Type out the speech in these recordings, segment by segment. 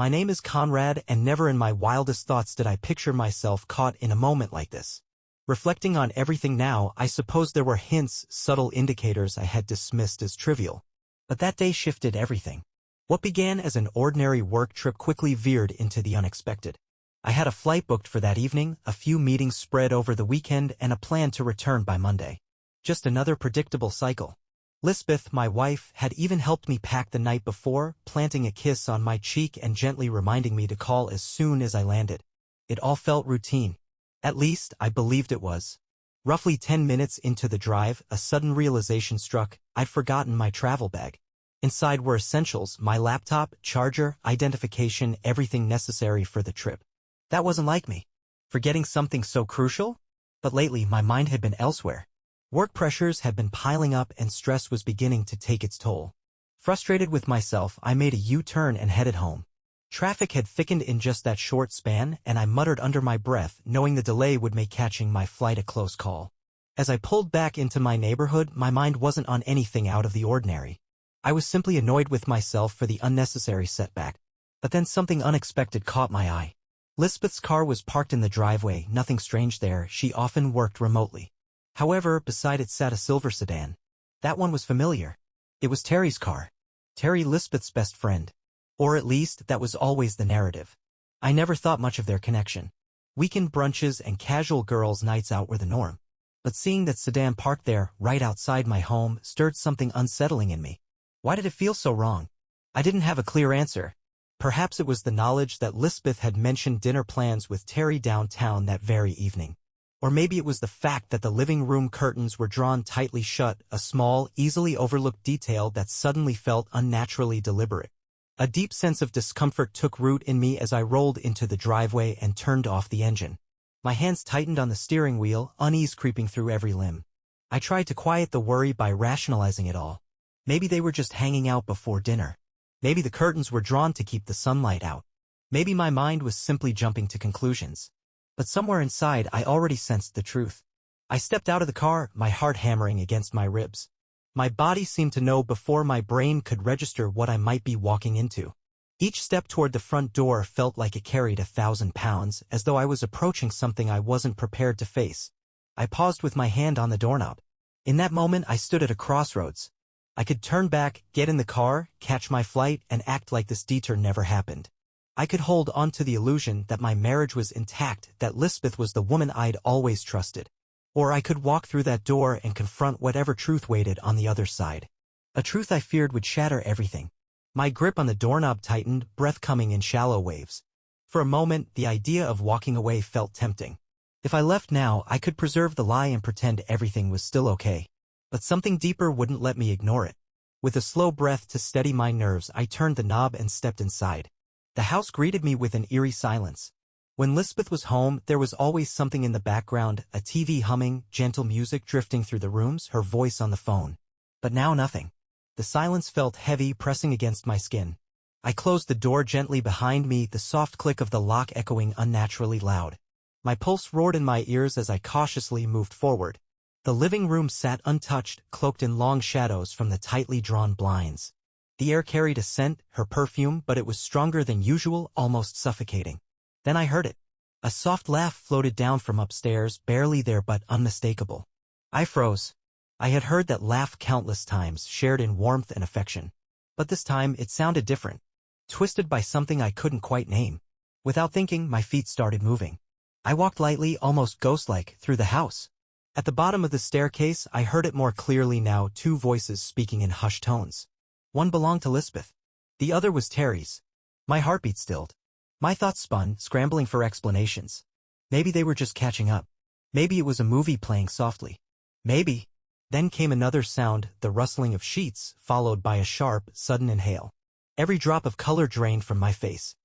My name is Conrad, and never in my wildest thoughts did I picture myself caught in a moment like this. Reflecting on everything now, I suppose there were hints, subtle indicators I had dismissed as trivial. But that day shifted everything. What began as an ordinary work trip quickly veered into the unexpected. I had a flight booked for that evening, a few meetings spread over the weekend, and a plan to return by Monday. Just another predictable cycle. Lisbeth, my wife, had even helped me pack the night before, planting a kiss on my cheek and gently reminding me to call as soon as I landed. It all felt routine. At least, I believed it was. Roughly 10 minutes into the drive, a sudden realization struck. I'd forgotten my travel bag. Inside were essentials, my laptop, charger, identification, everything necessary for the trip. That wasn't like me. Forgetting something so crucial? But lately, my mind had been elsewhere. Work pressures had been piling up and stress was beginning to take its toll. Frustrated with myself, I made a U-turn and headed home. Traffic had thickened in just that short span, and I muttered under my breath, knowing the delay would make catching my flight a close call. As I pulled back into my neighborhood, my mind wasn't on anything out of the ordinary. I was simply annoyed with myself for the unnecessary setback. But then something unexpected caught my eye. Lisbeth's car was parked in the driveway, nothing strange there, she often worked remotely. However, beside it sat a silver sedan. That one was familiar. It was Terry's car. Terry, Lisbeth's best friend. Or at least, that was always the narrative. I never thought much of their connection. Weekend brunches and casual girls' nights out were the norm. But seeing that sedan parked there, right outside my home, stirred something unsettling in me. Why did it feel so wrong? I didn't have a clear answer. Perhaps it was the knowledge that Lisbeth had mentioned dinner plans with Terry downtown that very evening. Or maybe it was the fact that the living room curtains were drawn tightly shut, a small, easily overlooked detail that suddenly felt unnaturally deliberate. A deep sense of discomfort took root in me as I rolled into the driveway and turned off the engine. My hands tightened on the steering wheel, unease creeping through every limb. I tried to quiet the worry by rationalizing it all. Maybe they were just hanging out before dinner. Maybe the curtains were drawn to keep the sunlight out. Maybe my mind was simply jumping to conclusions. But somewhere inside, I already sensed the truth. I stepped out of the car, my heart hammering against my ribs. My body seemed to know before my brain could register what I might be walking into. Each step toward the front door felt like it carried 1,000 pounds, as though I was approaching something I wasn't prepared to face. I paused with my hand on the doorknob. In that moment, I stood at a crossroads. I could turn back, get in the car, catch my flight, and act like this detour never happened. I could hold on to the illusion that my marriage was intact, that Lisbeth was the woman I'd always trusted. Or I could walk through that door and confront whatever truth waited on the other side. A truth I feared would shatter everything. My grip on the doorknob tightened, breath coming in shallow waves. For a moment, the idea of walking away felt tempting. If I left now, I could preserve the lie and pretend everything was still okay. But something deeper wouldn't let me ignore it. With a slow breath to steady my nerves, I turned the knob and stepped inside. The house greeted me with an eerie silence. When Lisbeth was home, there was always something in the background, a TV humming, gentle music drifting through the rooms, her voice on the phone. But now nothing. The silence felt heavy, pressing against my skin. I closed the door gently behind me, the soft click of the lock echoing unnaturally loud. My pulse roared in my ears as I cautiously moved forward. The living room sat untouched, cloaked in long shadows from the tightly drawn blinds. The air carried a scent, her perfume, but it was stronger than usual, almost suffocating. Then I heard it. A soft laugh floated down from upstairs, barely there but unmistakable. I froze. I had heard that laugh countless times, shared in warmth and affection. But this time it sounded different. Twisted by something I couldn't quite name. Without thinking, my feet started moving. I walked lightly, almost ghost-like, through the house. At the bottom of the staircase, I heard it more clearly now, two voices speaking in hushed tones. One belonged to Lisbeth. The other was Terry's. My heartbeat stilled. My thoughts spun, scrambling for explanations. Maybe they were just catching up. Maybe it was a movie playing softly. Maybe. Then came another sound, the rustling of sheets, followed by a sharp, sudden inhale. Every drop of color drained from my face.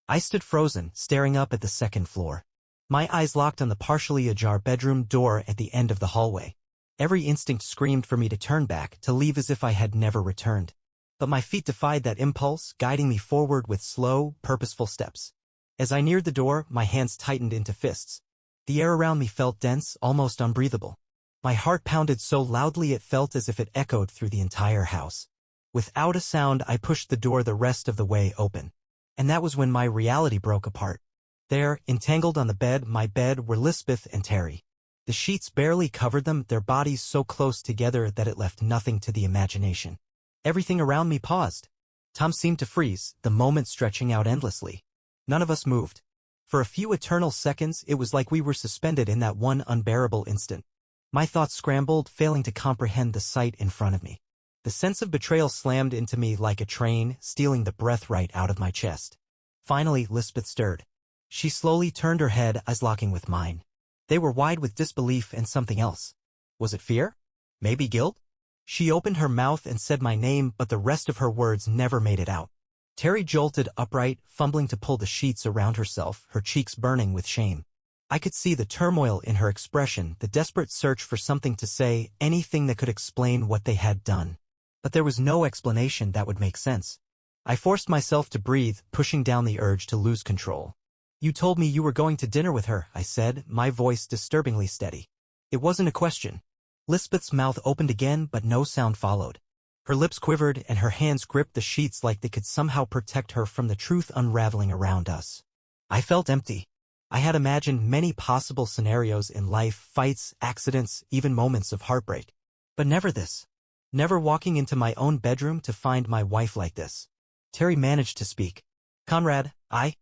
I stood frozen, staring up at the second floor. My eyes locked on the partially ajar bedroom door at the end of the hallway. Every instinct screamed for me to turn back, to leave as if I had never returned. But my feet defied that impulse, guiding me forward with slow, purposeful steps. As I neared the door, my hands tightened into fists. The air around me felt dense, almost unbreathable. My heart pounded so loudly it felt as if it echoed through the entire house. Without a sound, I pushed the door the rest of the way open. And that was when my reality broke apart. There, entangled on the bed, my bed, were Lisbeth and Terry. The sheets barely covered them, their bodies so close together that it left nothing to the imagination. Everything around me paused. Time seemed to freeze, the moment stretching out endlessly. None of us moved. For a few eternal seconds, it was like we were suspended in that one unbearable instant. My thoughts scrambled, failing to comprehend the sight in front of me. The sense of betrayal slammed into me like a train, stealing the breath right out of my chest. Finally, Lisbeth stirred. She slowly turned her head, eyes locking with mine. They were wide with disbelief and something else. Was it fear? Maybe guilt? She opened her mouth and said my name, but the rest of her words never made it out. Terry jolted upright, fumbling to pull the sheets around herself, her cheeks burning with shame. I could see the turmoil in her expression, the desperate search for something to say, anything that could explain what they had done. But there was no explanation that would make sense. I forced myself to breathe, pushing down the urge to lose control. You told me you were going to dinner with her, I said, my voice disturbingly steady. It wasn't a question. Lisbeth's mouth opened again, but no sound followed. Her lips quivered and her hands gripped the sheets like they could somehow protect her from the truth unraveling around us. I felt empty. I had imagined many possible scenarios in life, fights, accidents, even moments of heartbreak. But never this. Never walking into my own bedroom to find my wife like this. Terry managed to speak. Conrad, I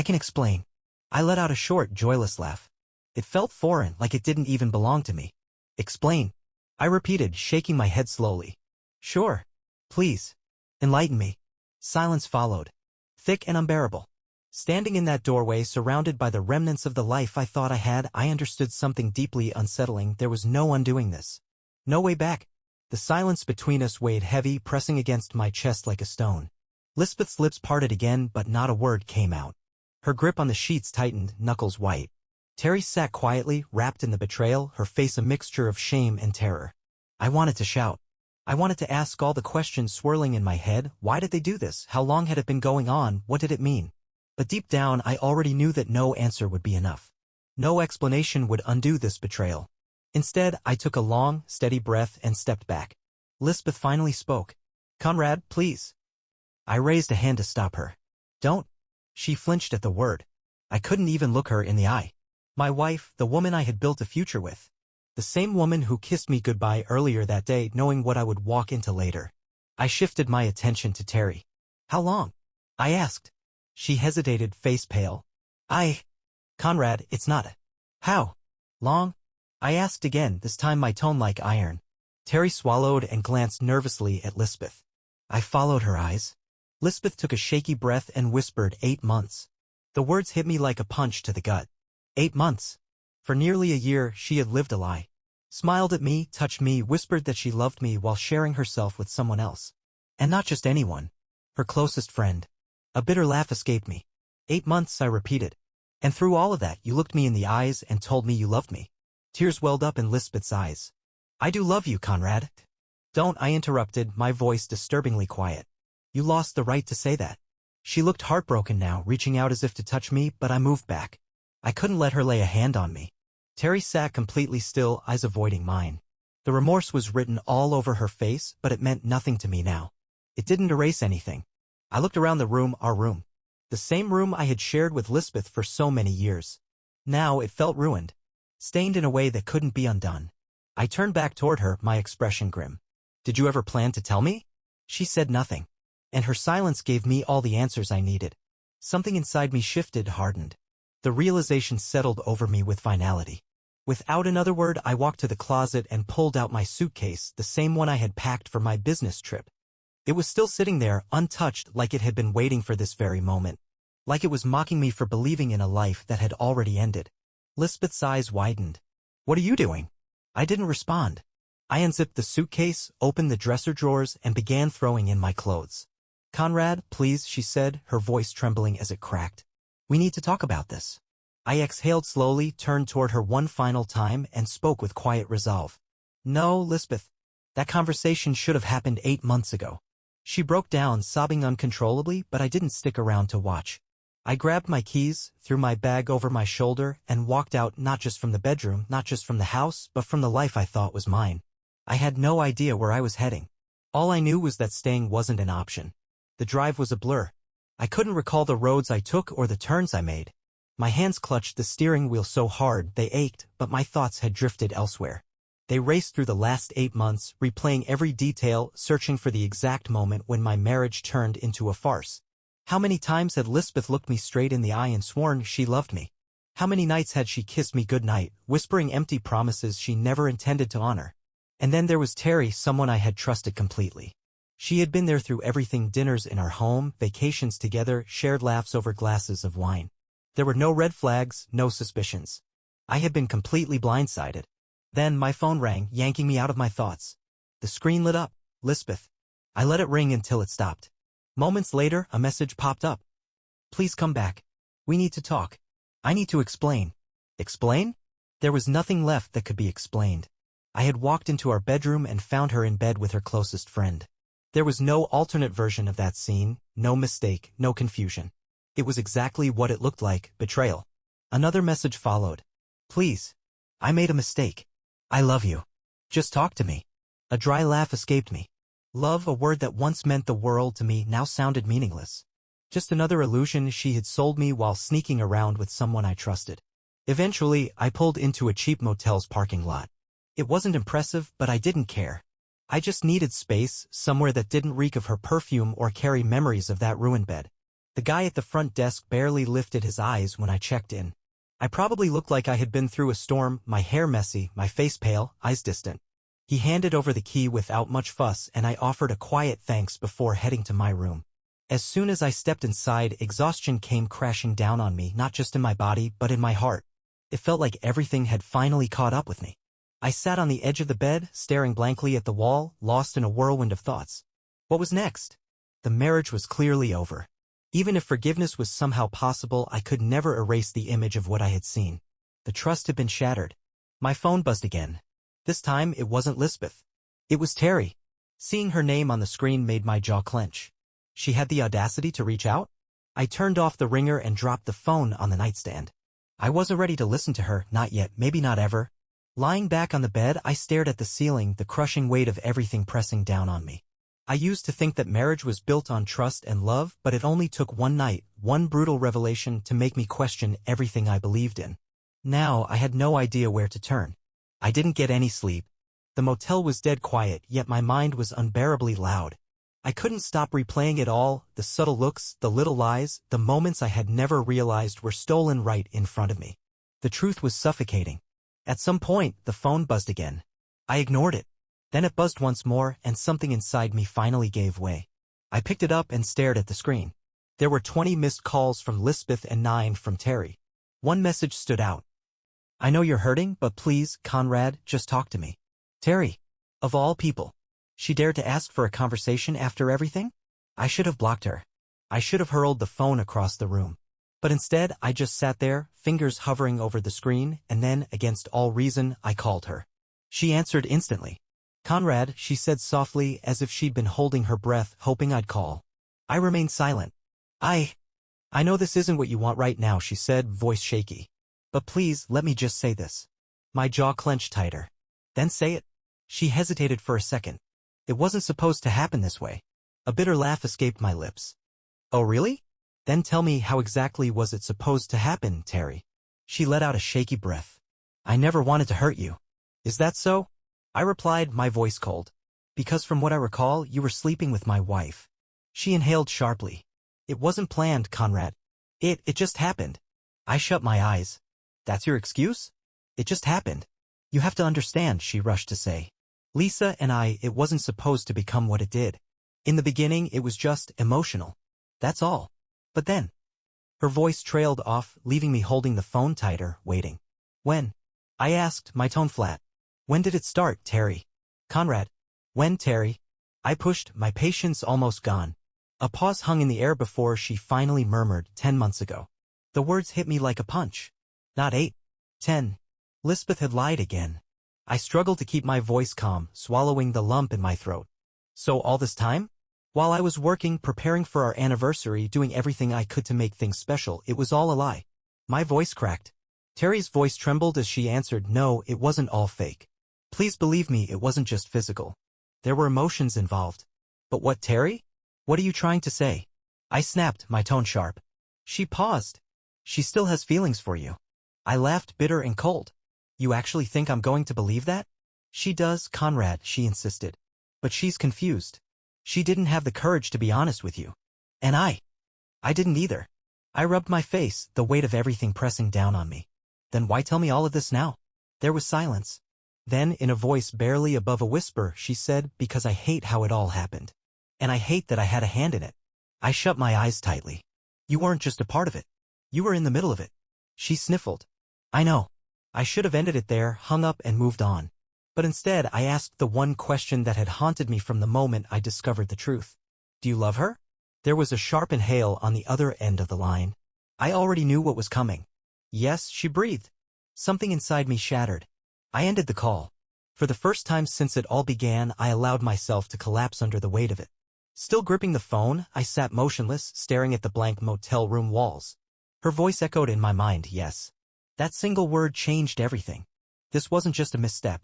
can explain. I let out a short, joyless laugh. It felt foreign, like it didn't even belong to me. Explain. I repeated, shaking my head slowly. Sure. Please. Enlighten me. Silence followed. Thick and unbearable. Standing in that doorway, surrounded by the remnants of the life I thought I had, I understood something deeply unsettling. There was no undoing this. No way back. The silence between us weighed heavy, pressing against my chest like a stone. Lisbeth's lips parted again, but not a word came out. Her grip on the sheets tightened, knuckles white. Terry sat quietly, wrapped in the betrayal, her face a mixture of shame and terror. I wanted to shout. I wanted to ask all the questions swirling in my head. Why did they do this? How long had it been going on? What did it mean? But deep down, I already knew that no answer would be enough. No explanation would undo this betrayal. Instead, I took a long, steady breath and stepped back. Lisbeth finally spoke. Conrad, please. I raised a hand to stop her. Don't. She flinched at the word. I couldn't even look her in the eye. My wife, the woman I had built a future with. The same woman who kissed me goodbye earlier that day, knowing what I would walk into later. I shifted my attention to Terry. How long? I asked. She hesitated, face pale. Conrad, it's not. How long? I asked again, this time my tone like iron. Terry swallowed and glanced nervously at Lisbeth. I followed her eyes. Lisbeth took a shaky breath and whispered, 8 months. The words hit me like a punch to the gut. 8 months. For nearly a year, she had lived a lie. Smiled at me, touched me, whispered that she loved me while sharing herself with someone else. And not just anyone. Her closest friend. A bitter laugh escaped me. 8 months, I repeated. And through all of that, you looked me in the eyes and told me you loved me. Tears welled up in Lisbeth's eyes. I do love you, Conrad. Don't, I interrupted, my voice disturbingly quiet. You lost the right to say that. She looked heartbroken now, reaching out as if to touch me, but I moved back. I couldn't let her lay a hand on me. Terry sat completely still, eyes avoiding mine. The remorse was written all over her face, but it meant nothing to me now. It didn't erase anything. I looked around the room, our room. The same room I had shared with Lisbeth for so many years. Now it felt ruined. Stained in a way that couldn't be undone. I turned back toward her, my expression grim. Did you ever plan to tell me? She said nothing. And her silence gave me all the answers I needed. Something inside me shifted, hardened. The realization settled over me with finality. Without another word, I walked to the closet and pulled out my suitcase, the same one I had packed for my business trip. It was still sitting there, untouched, like it had been waiting for this very moment. Like it was mocking me for believing in a life that had already ended. Lisbeth's eyes widened. What are you doing? I didn't respond. I unzipped the suitcase, opened the dresser drawers, and began throwing in my clothes. Conrad, please, she said, her voice trembling as it cracked. We need to talk about this. I exhaled slowly, turned toward her one final time, and spoke with quiet resolve. No, Lisbeth. That conversation should have happened 8 months ago. She broke down, sobbing uncontrollably, but I didn't stick around to watch. I grabbed my keys, threw my bag over my shoulder, and walked out, not just from the bedroom, not just from the house, but from the life I thought was mine. I had no idea where I was heading. All I knew was that staying wasn't an option. The drive was a blur. I couldn't recall the roads I took or the turns I made. My hands clutched the steering wheel so hard they ached, but my thoughts had drifted elsewhere. They raced through the last 8 months, replaying every detail, searching for the exact moment when my marriage turned into a farce. How many times had Lisbeth looked me straight in the eye and sworn she loved me? How many nights had she kissed me goodnight, whispering empty promises she never intended to honor? And then there was Terry, someone I had trusted completely. She had been there through everything: dinners in our home, vacations together, shared laughs over glasses of wine. There were no red flags, no suspicions. I had been completely blindsided. Then my phone rang, yanking me out of my thoughts. The screen lit up. Lisbeth. I let it ring until it stopped. Moments later, a message popped up. Please come back. We need to talk. I need to explain. Explain? There was nothing left that could be explained. I had walked into our bedroom and found her in bed with her closest friend. There was no alternate version of that scene, no mistake, no confusion. It was exactly what it looked like: betrayal. Another message followed. Please. I made a mistake. I love you. Just talk to me. A dry laugh escaped me. Love, a word that once meant the world to me, now sounded meaningless. Just another illusion she had sold me while sneaking around with someone I trusted. Eventually, I pulled into a cheap motel's parking lot. It wasn't impressive, but I didn't care. I just needed space, somewhere that didn't reek of her perfume or carry memories of that ruined bed. The guy at the front desk barely lifted his eyes when I checked in. I probably looked like I had been through a storm, my hair messy, my face pale, eyes distant. He handed over the key without much fuss, and I offered a quiet thanks before heading to my room. As soon as I stepped inside, exhaustion came crashing down on me, not just in my body, but in my heart. It felt like everything had finally caught up with me. I sat on the edge of the bed, staring blankly at the wall, lost in a whirlwind of thoughts. What was next? The marriage was clearly over. Even if forgiveness was somehow possible, I could never erase the image of what I had seen. The trust had been shattered. My phone buzzed again. This time, it wasn't Lisbeth. It was Terry. Seeing her name on the screen made my jaw clench. She had the audacity to reach out? I turned off the ringer and dropped the phone on the nightstand. I wasn't ready to listen to her, not yet, maybe not ever. Lying back on the bed, I stared at the ceiling, the crushing weight of everything pressing down on me. I used to think that marriage was built on trust and love, but it only took one night, one brutal revelation, to make me question everything I believed in. Now, I had no idea where to turn. I didn't get any sleep. The motel was dead quiet, yet my mind was unbearably loud. I couldn't stop replaying it all: the subtle looks, the little lies, the moments I had never realized were stolen right in front of me. The truth was suffocating. At some point, the phone buzzed again. I ignored it. Then it buzzed once more, and something inside me finally gave way. I picked it up and stared at the screen. There were 20 missed calls from Lisbeth and 9 from Terry. One message stood out. I know you're hurting, but please, Conrad, just talk to me. Terry. Of all people. She dared to ask for a conversation after everything? I should have blocked her. I should have hurled the phone across the room. But instead, I just sat there, fingers hovering over the screen, and then, against all reason, I called her. She answered instantly. Conrad, she said softly, as if she'd been holding her breath, hoping I'd call. I remained silent. I know this isn't what you want right now, she said, voice shaky. But please, let me just say this. My jaw clenched tighter. Then say it. She hesitated for a second. It wasn't supposed to happen this way. A bitter laugh escaped my lips. Oh really? Then tell me, how exactly was it supposed to happen, Terry? She let out a shaky breath. I never wanted to hurt you. Is that so? I replied, my voice cold. Because from what I recall, you were sleeping with my wife. She inhaled sharply. It wasn't planned, Conrad. It just happened. I shut my eyes. That's your excuse? It just happened. You have to understand, she rushed to say. Lisa and it wasn't supposed to become what it did. In the beginning, it was just emotional. That's all. But then, her voice trailed off, leaving me holding the phone tighter, waiting. When? I asked, my tone flat. When did it start, Terry? Conrad. When, Terry? I pushed, my patience almost gone. A pause hung in the air before she finally murmured, 10 months ago. The words hit me like a punch. Not 8. 10. Lisbeth had lied again. I struggled to keep my voice calm, swallowing the lump in my throat. So all this time? While I was working, preparing for our anniversary, doing everything I could to make things special, it was all a lie. My voice cracked. Terry's voice trembled as she answered, no, it wasn't all fake. Please believe me, it wasn't just physical. There were emotions involved. But what, Terry? What are you trying to say? I snapped, my tone sharp. She paused. She still has feelings for you. I laughed, bitter and cold. You actually think I'm going to believe that? She does, Conrad, she insisted. But she's confused. She didn't have the courage to be honest with you. And I didn't either. I rubbed my face, the weight of everything pressing down on me. Then why tell me all of this now? There was silence. Then, in a voice barely above a whisper, she said, because I hate how it all happened. And I hate that I had a hand in it. I shut my eyes tightly. You weren't just a part of it. You were in the middle of it. She sniffled. I know. I should have ended it there, hung up and moved on. But instead, I asked the one question that had haunted me from the moment I discovered the truth. Do you love her? There was a sharp inhale on the other end of the line. I already knew what was coming. Yes, she breathed. Something inside me shattered. I ended the call. For the first time since it all began, I allowed myself to collapse under the weight of it. Still gripping the phone, I sat motionless, staring at the blank motel room walls. Her voice echoed in my mind, yes. That single word changed everything. This wasn't just a misstep.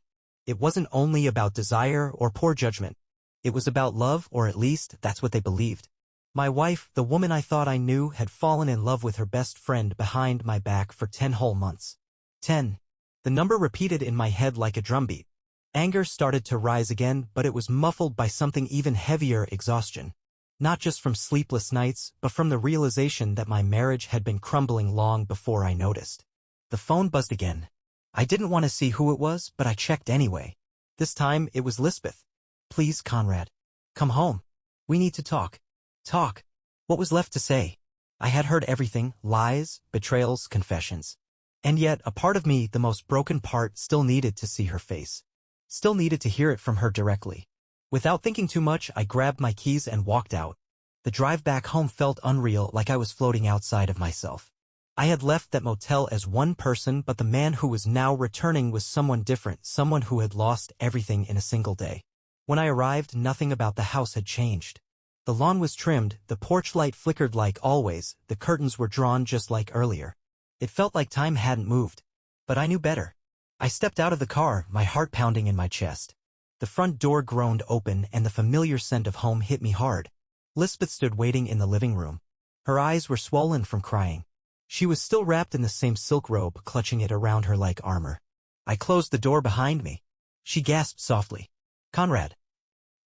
It wasn't only about desire or poor judgment. It was about love, or at least, that's what they believed. My wife, the woman I thought I knew, had fallen in love with her best friend behind my back for 10 whole months. 10. The number repeated in my head like a drumbeat. Anger started to rise again, but it was muffled by something even heavier, exhaustion. Not just from sleepless nights, but from the realization that my marriage had been crumbling long before I noticed. The phone buzzed again. I didn't want to see who it was, but I checked anyway. This time, it was Lisbeth. Please, Conrad. Come home. We need to talk. Talk. What was left to say? I had heard everything, lies, betrayals, confessions. And yet, a part of me, the most broken part, still needed to see her face. Still needed to hear it from her directly. Without thinking too much, I grabbed my keys and walked out. The drive back home felt unreal, like I was floating outside of myself. I had left that motel as one person, but the man who was now returning was someone different, someone who had lost everything in a single day. When I arrived, nothing about the house had changed. The lawn was trimmed, the porch light flickered like always, the curtains were drawn just like earlier. It felt like time hadn't moved. But I knew better. I stepped out of the car, my heart pounding in my chest. The front door groaned open and the familiar scent of home hit me hard. Lisbeth stood waiting in the living room. Her eyes were swollen from crying. She was still wrapped in the same silk robe, clutching it around her like armor. I closed the door behind me. She gasped softly. Conrad.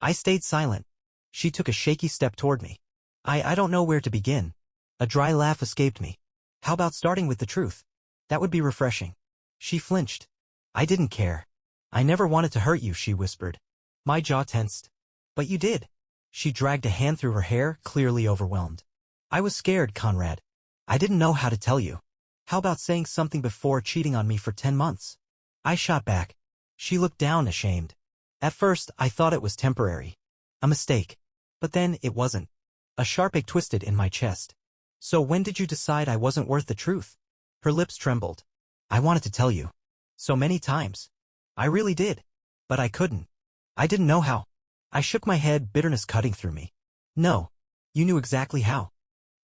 I stayed silent. She took a shaky step toward me. I don't know where to begin. A dry laugh escaped me. How about starting with the truth? That would be refreshing. She flinched. I didn't care. I never wanted to hurt you, she whispered. My jaw tensed. But you did. She dragged a hand through her hair, clearly overwhelmed. I was scared, Conrad. I didn't know how to tell you. How about saying something before cheating on me for 10 months? I shot back. She looked down, ashamed. At first, I thought it was temporary. A mistake. But then, it wasn't. A sharp ache twisted in my chest. So when did you decide I wasn't worth the truth? Her lips trembled. I wanted to tell you. So many times. I really did. But I couldn't. I didn't know how. I shook my head, bitterness cutting through me. No. You knew exactly how.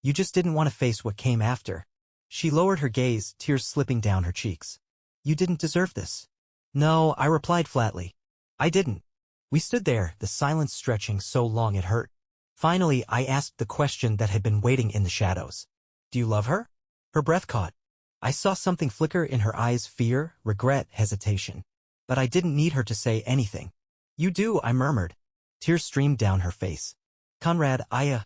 You just didn't want to face what came after. She lowered her gaze, tears slipping down her cheeks. You didn't deserve this. No, I replied flatly. I didn't. We stood there, the silence stretching so long it hurt. Finally, I asked the question that had been waiting in the shadows. Do you love her? Her breath caught. I saw something flicker in her eyes, fear, regret, hesitation. But I didn't need her to say anything. You do, I murmured. Tears streamed down her face. Conrad, I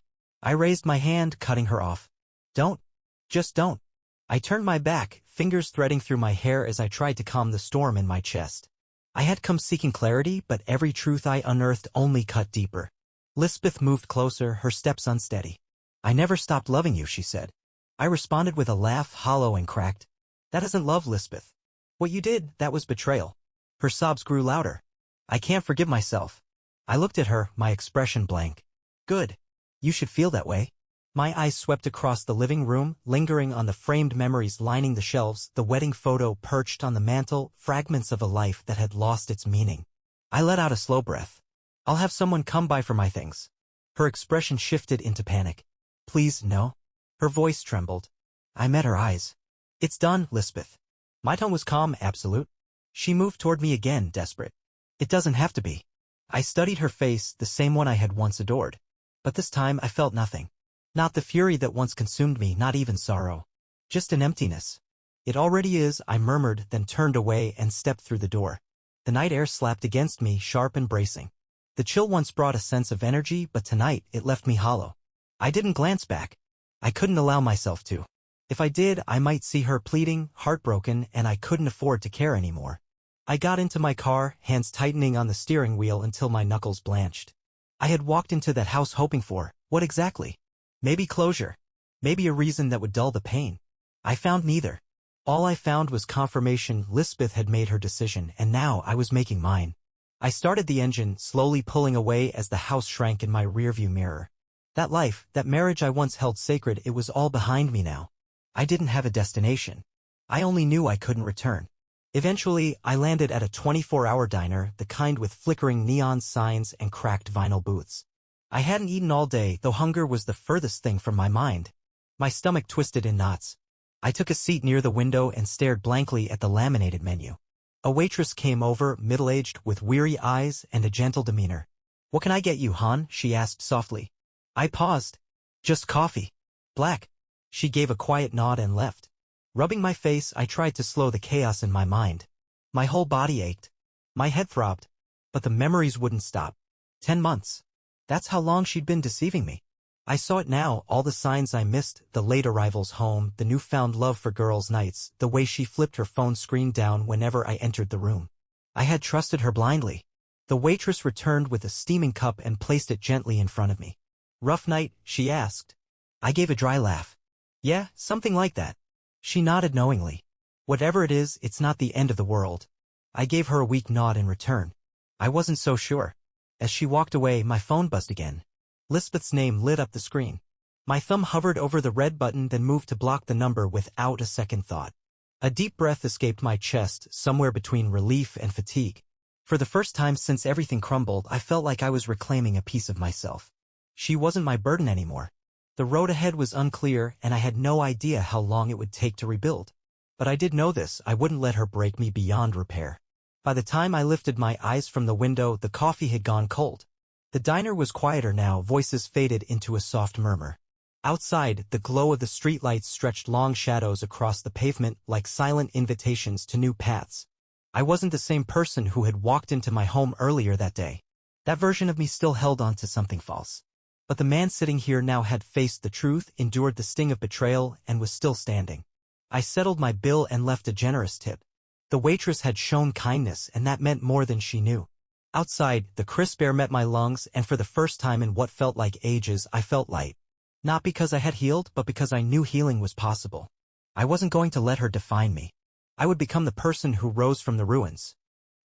raised my hand, cutting her off. Don't. Just don't. I turned my back, fingers threading through my hair as I tried to calm the storm in my chest. I had come seeking clarity, but every truth I unearthed only cut deeper. Lisbeth moved closer, her steps unsteady. I never stopped loving you, she said. I responded with a laugh, hollow and cracked. That isn't love, Lisbeth. What you did, that was betrayal. Her sobs grew louder. I can't forgive myself. I looked at her, my expression blank. Good. You should feel that way. My eyes swept across the living room, lingering on the framed memories lining the shelves, the wedding photo perched on the mantel, fragments of a life that had lost its meaning. I let out a slow breath. I'll have someone come by for my things. Her expression shifted into panic. Please, no. Her voice trembled. I met her eyes. It's done, Lisbeth. My tone was calm, absolute. She moved toward me again, desperate. It doesn't have to be. I studied her face, the same one I had once adored. But this time I felt nothing. Not the fury that once consumed me, not even sorrow. Just an emptiness. It already is, I murmured, then turned away and stepped through the door. The night air slapped against me, sharp and bracing. The chill once brought a sense of energy, but tonight it left me hollow. I didn't glance back. I couldn't allow myself to. If I did, I might see her pleading, heartbroken, and I couldn't afford to care anymore. I got into my car, hands tightening on the steering wheel until my knuckles blanched. I had walked into that house hoping for, what exactly? Maybe closure. Maybe a reason that would dull the pain. I found neither. All I found was confirmation Lisbeth had made her decision, and now I was making mine. I started the engine, slowly pulling away as the house shrank in my rearview mirror. That life, that marriage I once held sacred, it was all behind me now. I didn't have a destination. I only knew I couldn't return. Eventually, I landed at a 24-hour diner, the kind with flickering neon signs and cracked vinyl booths. I hadn't eaten all day, though hunger was the furthest thing from my mind. My stomach twisted in knots. I took a seat near the window and stared blankly at the laminated menu. A waitress came over, middle-aged, with weary eyes and a gentle demeanor. "What can I get you, hon?" she asked softly. I paused. "Just coffee. Black." She gave a quiet nod and left. Rubbing my face, I tried to slow the chaos in my mind. My whole body ached. My head throbbed. But the memories wouldn't stop. 10 months. That's how long she'd been deceiving me. I saw it now, all the signs I missed, the late arrivals home, the newfound love for girls' nights, the way she flipped her phone screen down whenever I entered the room. I had trusted her blindly. The waitress returned with a steaming cup and placed it gently in front of me. "Rough night?" she asked. I gave a dry laugh. "Yeah, something like that." She nodded knowingly. "Whatever it is, it's not the end of the world." I gave her a weak nod in return. I wasn't so sure. As she walked away, my phone buzzed again. Lisbeth's name lit up the screen. My thumb hovered over the red button, then moved to block the number without a second thought. A deep breath escaped my chest, somewhere between relief and fatigue. For the first time since everything crumbled, I felt like I was reclaiming a piece of myself. She wasn't my burden anymore. The road ahead was unclear, and I had no idea how long it would take to rebuild. But I did know this: I wouldn't let her break me beyond repair. By the time I lifted my eyes from the window, the coffee had gone cold. The diner was quieter now, voices faded into a soft murmur. Outside, the glow of the streetlights stretched long shadows across the pavement like silent invitations to new paths. I wasn't the same person who had walked into my home earlier that day. That version of me still held on to something false. But the man sitting here now had faced the truth, endured the sting of betrayal, and was still standing. I settled my bill and left a generous tip. The waitress had shown kindness, and that meant more than she knew. Outside, the crisp air met my lungs, and for the first time in what felt like ages, I felt light. Not because I had healed, but because I knew healing was possible. I wasn't going to let her define me. I would become the person who rose from the ruins.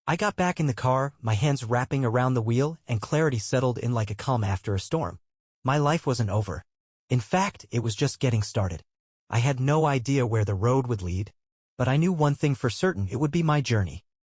I got back in the car, my hands wrapping around the wheel, and clarity settled in like a calm after a storm. My life wasn't over. In fact, it was just getting started. I had no idea where the road would lead, but I knew one thing for certain: it would be my journey.